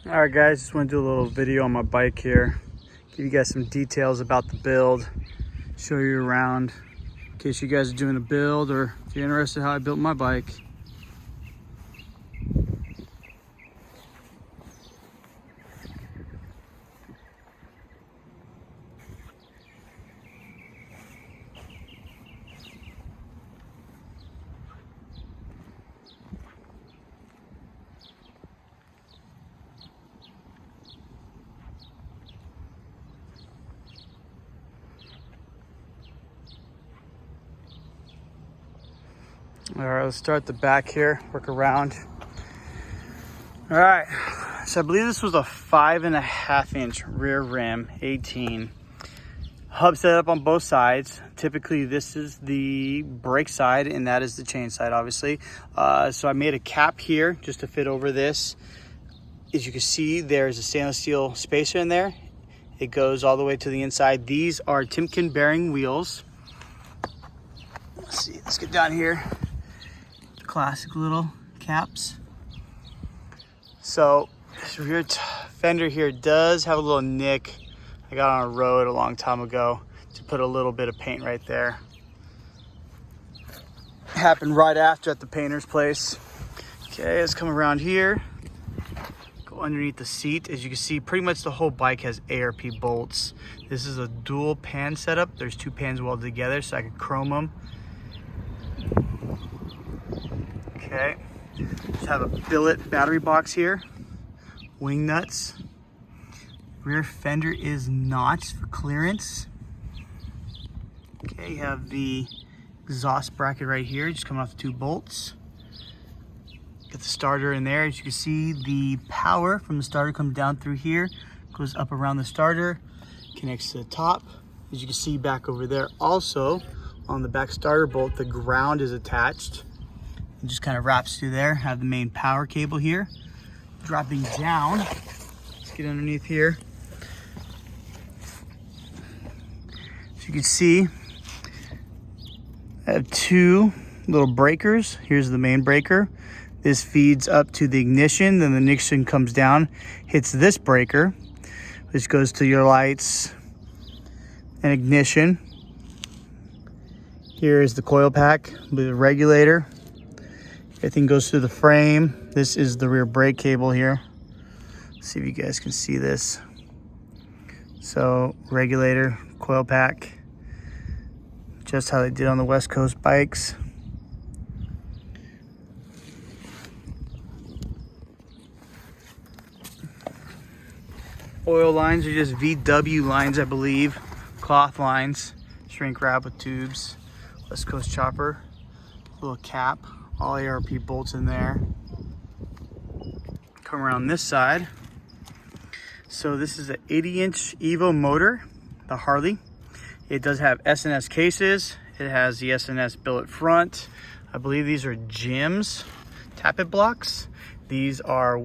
All right, guys, just want to do a little video on my bike here. Give you guys some details about the build, show you around in case you guys are doing a build or if you're interested in how I built my bike. All right, let's start the back here, work around. All right, so I believe this was a 5.5-inch rear rim, 18. Hub set up on both sides. Typically this is the brake side and that is the chain side, obviously. So I made a cap here just to fit over this. As you can see, there's a stainless steel spacer in there. It goes all the way to the inside. These are Timken bearing wheels. Let's see, let's get down here. Classic little caps. So this rear fender here does have a little nick. I got on a road a long time ago to put a little bit of paint right there. Happened right after at the painter's place. Okay, let's come around here. Go underneath the seat. As you can see, pretty much the whole bike has ARP bolts. This is a dual pan setup. There's two pans welded together so I could chrome them. Okay, just have a billet battery box here, wing nuts. Rear fender is notched for clearance. Okay, you have the exhaust bracket right here, just coming off the two bolts. Get the starter in there. As you can see, the power from the starter comes down through here, goes up around the starter, connects to the top. As you can see back over there, also on the back starter bolt, the ground is attached. It just kind of wraps through there. Have the main power cable here. Dropping down, let's get underneath here. As you can see, I have two little breakers. Here's the main breaker. This feeds up to the ignition, then the ignition comes down, hits this breaker, which goes to your lights and ignition. Here is the coil pack, the regulator. Everything goes through the frame. This is the rear brake cable here. Let's see if you guys can see this. So regulator, coil pack, just how they did on the West Coast bikes. Oil lines are just VW lines, I believe. Cloth lines, shrink wrap with tubes. West Coast chopper, little cap. All ARP bolts in there. Come around this side. So this is an 80-inch Evo motor, the Harley. It does have S&S cases. It has the S&S billet front. I believe these are Jim's tappet blocks. These are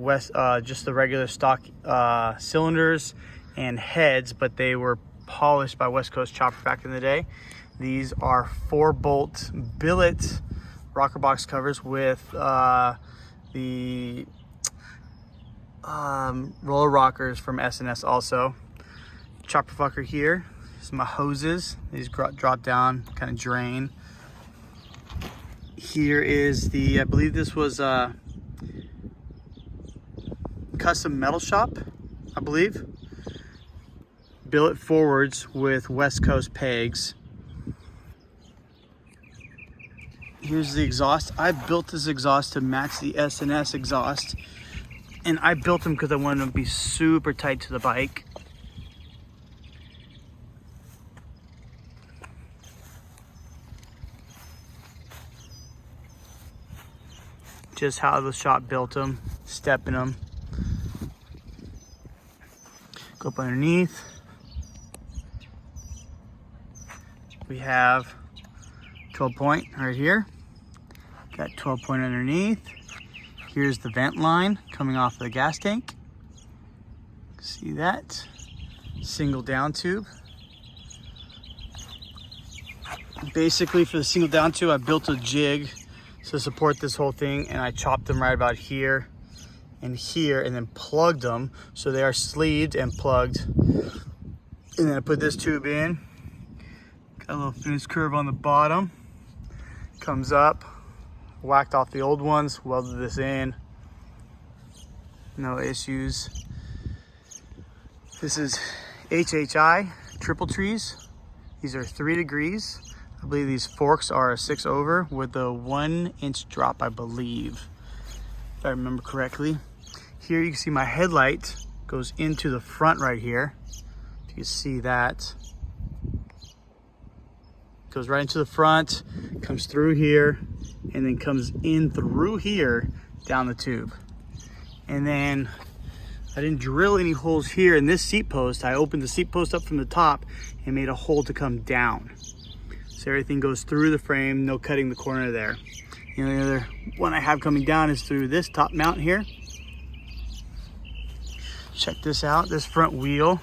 just the regular stock cylinders and heads, but they were polished by West Coast Chopper back in the day. These are 4-bolt billet rocker box covers with the roller rockers from S&S also. Chopper fucker here. This is my hoses. These drop down, kind of drain. Here is the, I believe this was a custom metal shop, I believe. Billet forwards with West Coast pegs. Here's the exhaust. I built this exhaust to match the S&S exhaust. And I built them because I wanted them to be super tight to the bike. Just how the shop built them, stepping them. Go up underneath. We have 12 point right here. Got 12 point underneath. Here's the vent line coming off of the gas tank. See that? Single down tube. Basically for the single down tube, I built a jig to support this whole thing and I chopped them right about here. and here, and then plugged them. So they are sleeved and plugged. And then I put this tube in. Got a little finish curve on the bottom. Comes up, whacked off the old ones, welded this in. No issues. This is HHI triple trees. These are 3 degrees. I believe these forks are a 6 over with a 1 inch drop, I believe, if I remember correctly. Here you can see my headlight goes into the front right here. If you can see that. Goes right into the front, comes through here, and then comes in through here down the tube. And then I didn't drill any holes here in this seat post. I opened the seat post up from the top and made a hole to come down. So everything goes through the frame, no cutting the corner there. The only other one I have coming down is through this top mount here. Check this out. This front wheel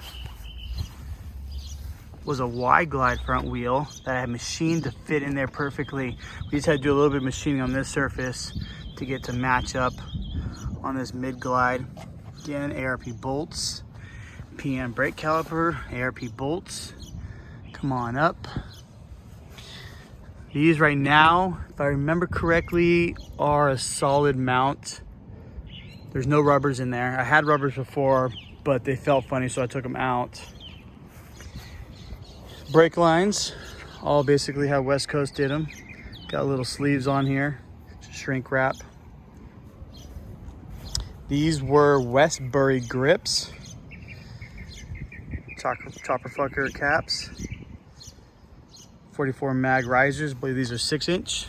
was a wide glide front wheel that I had machined to fit in there perfectly. We just had to do a little bit of machining on this surface to get to match up on this mid glide. Again, ARP bolts, PM brake caliper, ARP bolts. Come on up. These right now, if I remember correctly, are a solid mount. There's no rubbers in there. I had rubbers before, but they felt funny, so I took them out. Brake lines, all basically how West Coast did them. Got little sleeves on here, shrink wrap. These were Westbury grips, chopper fucker caps, 44 mag risers. I believe these are 6-inch.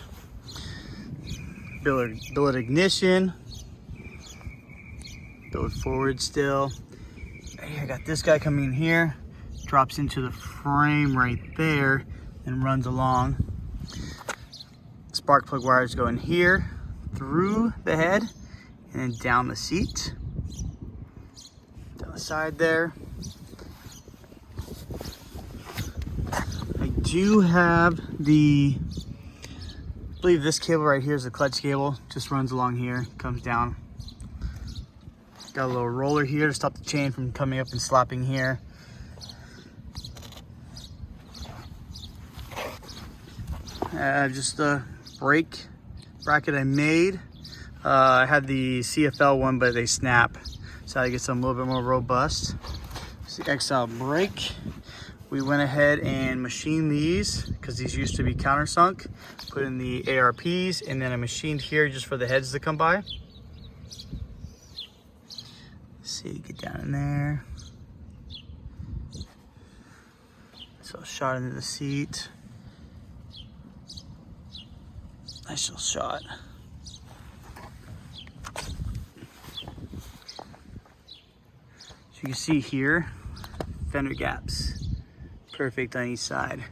Billet ignition, billet forward still. Hey, I got this guy coming in here, drops into the frame right there and runs along. Spark plug wires go in here, through the head, and then down the seat, down the side there. I do have I believe this cable right here is the clutch cable, just runs along here, comes down. Got a little roller here to stop the chain from coming up and slapping here. Just a brake bracket I made. I had the CFL one, but they snap, so I get some a little bit more robust. It's the Exile brake. We went ahead and machined these because these used to be countersunk. Put in the ARPs, and then I machined here just for the heads to come by. Let's see, get down in there. So shot into the seat. Nice little shot. So you can see here, fender gaps, perfect on each side.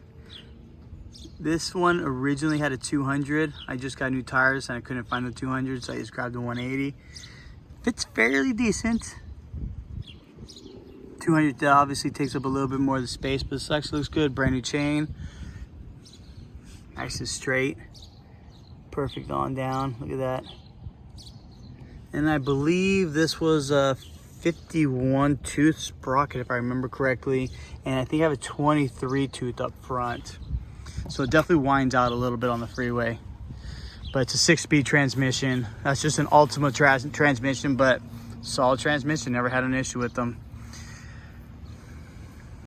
This one originally had a 200. I just got new tires and I couldn't find the 200, so I just grabbed the 180. Fits fairly decent. 200 obviously takes up a little bit more of the space, but this actually looks good. Brand new chain, nice and straight, perfect on down. Look at that. And I believe this was a 51 tooth sprocket, if I remember correctly, and I think I have a 23 tooth up front, so it definitely winds out a little bit on the freeway. But it's a 6-speed transmission. That's just an Ultima transmission, but solid transmission. Never had an issue with them.